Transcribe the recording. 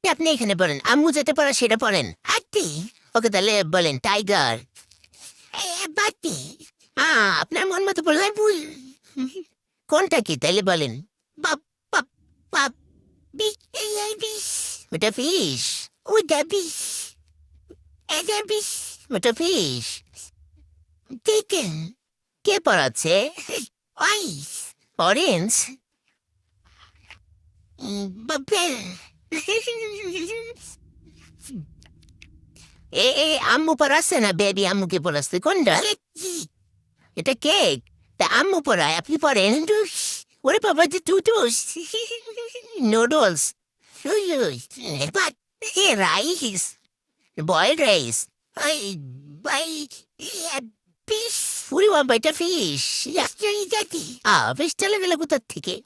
আপনি এখানে বলেন, আম্মু যেটা পড়া সেটা পড়েন। হাতি। ওকে তাহলে বলেন টাইগার। বাতি। আপনার মন মতো বললেন ভুল। কোনটা কি তাইলে বলেন? বাপ বাপ বাপ বিষ। বিষ। ওটা ফিশ। ওটা বিষ। এটা বিষ। ওটা ফিশ। চিকেন। কে পড়াচ্ছে? আইস। অরেঞ্জ। বাপের। আম্মু পড়াচ্ছে না বেবি আম্মুকে পড়াচ্ছে কোনটা? এটা কেক। তা আম্মু পড়ায় আপনি পড়েন? ওরে বাবা যে টুটুস। Noodles. But rice. Boiled rice. Buy fish. ওরে বাবা এটা ফিশ। জাতি ফিশ চলে গেল কোথার থেকে?